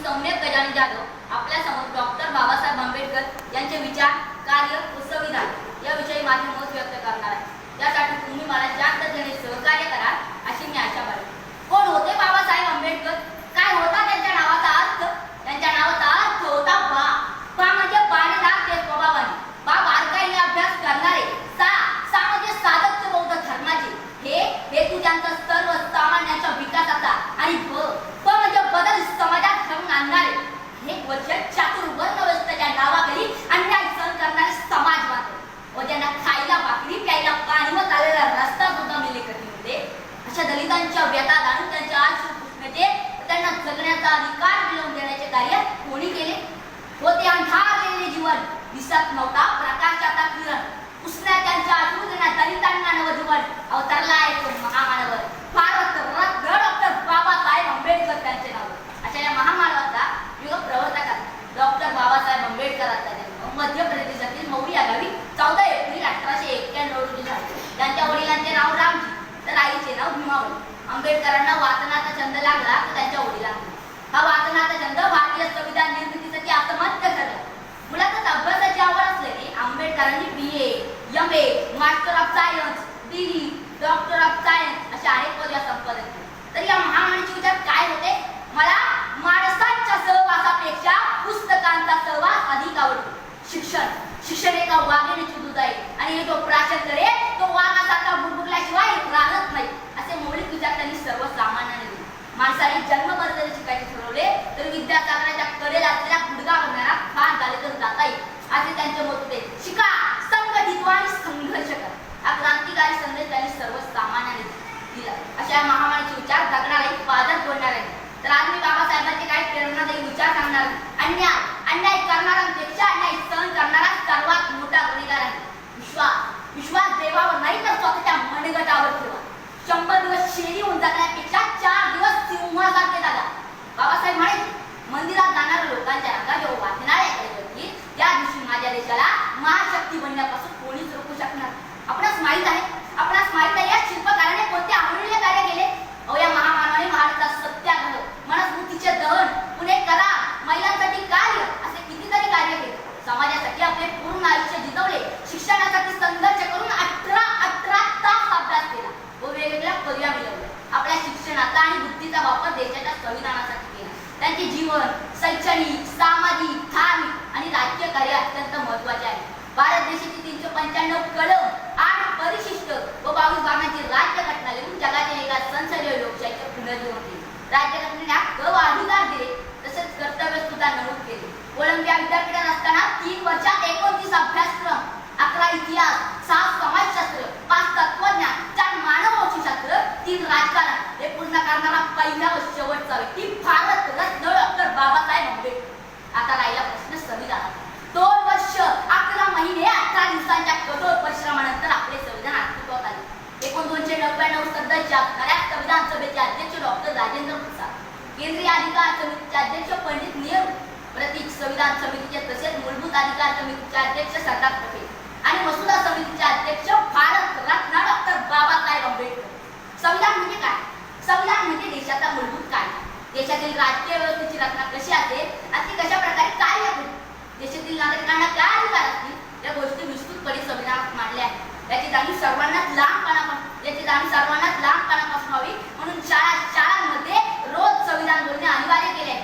सम्यक गजानन जाधव आपल्या समोर डॉक्टर बाबासाहेब आंबेडकर यांचे विचार, कार्य व संविधान याविषयी माझे मत व्यक्त करणार आहे. त्यासाठी तुम्ही मला जास्तपणे सहकार्य कराल अशी मी आशा बाळगते. कोण होते बाबासाहेब आंबेडकर? काय होता त्यांच्या नावाचा अर्थ? त्यांच्या नावाचा अर्थ होता बा. बा म्हणजे बाणेदार ते स्वभावाने, बा बारकाईने अभ्यास करणारे, सा म्हणजे साधक बौद्ध धर्माचे, हे हेतू त्यांचा सर्व सामान्यांच्या विकासाचा, आणि ब म्हणजे बदल समाजात घडवून आणणारे, हे वचन चातुर वर्ण व्यवस्थेच्या नावाखाली अन्याय सहन करणारे समाजवादी, व ज्यांना खायला भाकरी, प्यायला पाणी व चालायला रस्ता सुद्धा मिळणे कठीण होते, अशा दलितांच्या व्यथा जाणून त्यांच्या आश्रू पुसण्याचे, त्यांना जगण्याचा अधिकार मिळवून देण्याचे कार्य कोणी केले? होते अंधारलेले जीवन, दिसत नव्हता प्रकाशाचा किरण, पुसण्या त्यांच्या आश्रू देण्यात दलितांना नवजीवन अवतरला आहे तो महामानव भारत रत्न डॉक्टर बाबासाहेब आंबेडकर त्यांचे नाव. अशा या महामानवाचा युग प्रवर्तकात डॉक्टर बाबासाहेब आंबेडकरांचा जन्म मध्य प्रदेशातील मौरी या गावी 14 एप्रिल 1891 रोजी झाला. त्यांच्या वडिलांचे नाव रामजी तर आईचे नाव भीमाबाई. आंबेडकरांना वाचनाचा छंद लागला तर त्यांच्या वडिलांना हा वाचनाचा छंद भारतीय संविधान निर्मितीसाठी असमर्थ ठरला. मुलातच अभ्यासाची आवड असलेली आंबेडकरांनी BA, MA, master of science, DD, doctor of science अशा अनेक पदव्या संपादन केल्या. तर या महामानवाचे विचार काय होते? मला माणसांच्या सहवासापेक्षा पुस्तकांचा सहवास अधिक आवडतो. शिक्षण एका वाघिणीचे दूध आहे, आणि जो प्राशन करेल तो वाघासारखा बुडबुडल्याशिवाय राहत नाही, असे मौलिक विचार त्यांनी सर्वसामान्यांनी दिले. माणसाने जन्मभर जरी शिकायचे ठरवले तर विद्यासागराच्या कडेला असलेल्या गुडघा बघणारा फार झाले तर जाता येईल, असे त्यांचे मत होते. शिका, संघटित व्हा आणि संघर्ष करा, हा क्रांतिकारी संदेश त्यांनी सर्वसामान्यांनी दिला. अशा महामानवाचे विचार जगणारे पादर बोलणार आहे. तर आज मी बाबासाहेबांचे काही प्रेरणादायी विचार सांगणार आहे. अन्याय करणाऱ्यांपेक्षा अन्याय सहन करणारा सर्वात मोठा गुन्हेगार आहे. विश्वास देवावर नाही तर स्वतःच्या मनगटावर ठेवा. 100 दिवस शेरी होऊन जगण्यापेक्षा 4 दिवस सिंहासारखे जागा. बाबासाहेब म्हणे, मंदिरात जाणाऱ्या लोकांच्या रांगा जेव्हा वाचणाऱ्याकडे होती, त्या दिवशी माझ्या देशाला महाशक्ती बनण्यापासून कोणीच रोखू शकणार. आपणास माहित आहे या शिल्पकाराने कोणते अमूल्य कार्य केले. या महामानवाने भारताचा सत्याग्रह, मनस्मृतीचे दहन, पुणे करा, महिलांसाठी कार्य असे कितीतरी कार्य केले. समाजासाठी आपले पूर्ण आयुष्य जितवले. शिक्षणासाठी संघर्ष करून 18 तास अभ्यास केला व वेगवेगळ्या पदव्या मिळवल्या. आपल्या शिक्षणाचा आणि बुद्धीचा वापर देशाच्या संविधानासाठी केला. त्यांचे जीवन शैक्षणिक, सामाजिक, धार्मिक आणि राजकीय कार्य अत्यंत महत्त्वाचे आहे. भारत देशाची 395 कलम, 8 परिशिष्ट व 22 भागांची राज्यघटना लिहून जगातील एका संसदीय लोकशाहीचे पुनर्जीवन केले. राज्यघटनेने हक्क व अधिकार दिले, तसेच कर्तव्य सुद्धा नमूद केले. कोलंबिया विद्यापीठात असताना 3 वर्षात 29 अभ्यासक्रम, 11 इतिहास, 6 समाजशास्त्र, 5 तत्वज्ञान, 4 मानववंशशास्त्र, 3 राजकारण हे पूर्ण करणारा पहिला व शेवटचा व्यक्ती भारत रत्न डॉक्टर बाबासाहेब आंबेडकर. आता राहिला प्रश्न संविधानाचा. 2 वर्ष 11 महिने 18 दिवसांच्या कठोर परिश्रमानंतर आपले संविधान अस्तित्वात आले. 299 सदस्य असणाऱ्या संविधान सभेचे अध्यक्ष डॉक्टर राजेंद्र प्रसाद, केंद्रीय अधिकार समितीचे अध्यक्ष पंडित नेहरू, प्रतीक संविधान समितीचे तसेच मूलभूत अधिकार समितीचे अध्यक्ष सरदार पटेल आणि मसुदा समितीचे अध्यक्ष भारत रत्न डॉक्टर बाबासाहेब आंबेडकर. संविधान म्हणजे काय? संविधान म्हणजे देशाचा मूलभूत कायदा. देशातील राजकीय व्यवस्थेची रचना कशी असेल आणि ती कशा प्रकारे कार्य करेल, देशातील नागरिकांना काय अधिकार असतील या गोष्टी विस्तृतपणे संविधानात मांडल्या आहेत. याची जाणीव सर्वांनाच लहानपणापासून व्हावी म्हणून शाळांमध्ये रोज संविधान बोलणे अनिवार्य केले आहे.